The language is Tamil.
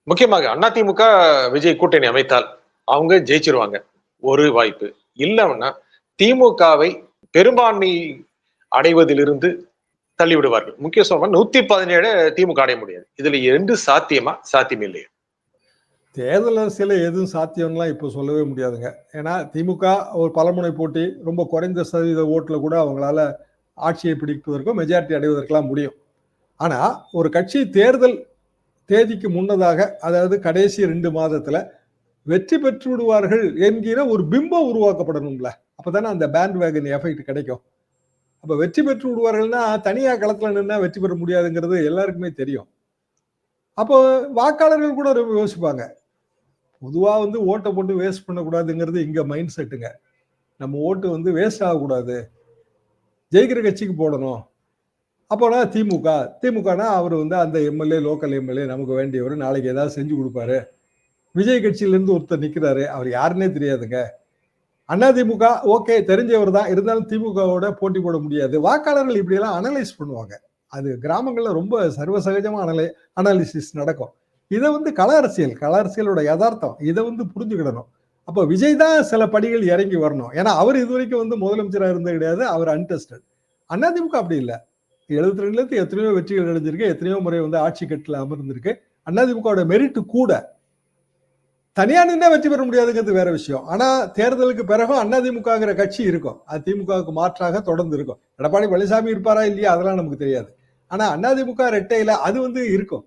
முக்கியமாக அதிமுக விஜய் கூட்டணி அமைத்தால் அவங்க ஜெயிச்சிருவாங்க. ஒரு வாய்ப்பு. இல்லன்னா திமுகவை பெரும்பான்மை அடைவதிலிருந்து தள்ளிவிடுவார்கள். முக்கிய சொல்ல 117 திமுக அடைய முடியாது. இதுல 2 சாத்தியமா? சாத்தியம் இல்லையா? தேர்தல் அரசியல எதுவும் சாத்தியம்லாம் இப்போ சொல்லவே முடியாதுங்க. ஏன்னா திமுக ஒரு பலமுனை போட்டி ரொம்ப குறைந்த சதவீத ஓட்டுல கூட அவங்களால ஆட்சியை பிடிப்பதற்கும் மெஜாரிட்டி அடைவதற்கெல்லாம் முடியும். ஆனா ஒரு கட்சி தேர்தல் தேதிக்கு முன்னதாக, அதாவது கடைசி 2 மாதத்துல வெற்றி பெற்று விடுவார்கள் என்கிற ஒரு பிம்பம் உருவாக்கப்படணும்ல. அப்பதானே அந்த பேண்ட் வேகன் எஃபெக்ட் கிடைக்கும். அப்ப வெற்றி பெற்று விடுவார்கள்னா தனியா களத்துல நின்னா வெற்றி பெற முடியாதுங்கிறது எல்லாருக்குமே தெரியும். அப்போ வாக்காளர்கள் கூட ரொம்ப யோசிப்பாங்க. பொதுவா ஓட்டை போட்டு வேஸ்ட் பண்ணக்கூடாதுங்கிறது இங்க மைண்ட் செட்டுங்க. நம்ம ஓட்டு வேஸ்ட் ஆகக்கூடாது, ஜெயிக்கிற கட்சிக்கு போடணும். அப்போனா திமுகனா அவர் அந்த எம்எல்ஏ, லோக்கல் எம்எல்ஏ நமக்கு வேண்டியவர், நாளைக்கு ஏதாவது செஞ்சு கொடுப்பாரு. விஜய் கட்சியில இருந்து ஒருத்தர் நிக்கிறாரு, அவர் யாருன்னே தெரியாதுங்க. அதிமுக ஓகே தெரிஞ்சவர் தான், இருந்தாலும் திமுகவோட போட்டி போட முடியாது. வாக்காளர்கள் இப்படி எல்லாம் அனலைஸ் பண்ணுவாங்க. அது கிராமங்கள்ல ரொம்ப சர்வசகஜமா அனாலிசிஸ் நடக்கும். இதை கள அரசியலோட யதார்த்தம். இதை புரிஞ்சுக்கிடணும். அப்ப விஜய் தான் சில படிகள் இறங்கி வரணும். ஏன்னா அவர் இது வரைக்கும் முதலமைச்சராக இருந்தது கிடையாது, அவர் அன்டெஸ்டட். அதிமுக அப்படி இல்லை. 72ல இருந்து எத்தனையோ வெற்றிகள் அடைஞ்சிருக்கு, எத்தனையோ முறை ஆட்சி கட்டில அமர்ந்திருக்கு. அதிமுக மெரிட் கூட. தனியா நின்னா வெற்றி பெற முடியாதுங்கிறது வேற விஷயம். ஆனா தேர்தலுக்கு பிறகும் அதிமுகங்கிற கட்சி இருக்கும். அது திமுகவுக்கு மாற்றாக தொடர்ந்து இருக்கும். எடப்பாடி பழனிசாமி இருப்பாரா இல்லையா அதெல்லாம் நமக்கு தெரியாது. ஆனா அதிமுக ரெட்டையில அது இருக்கும்.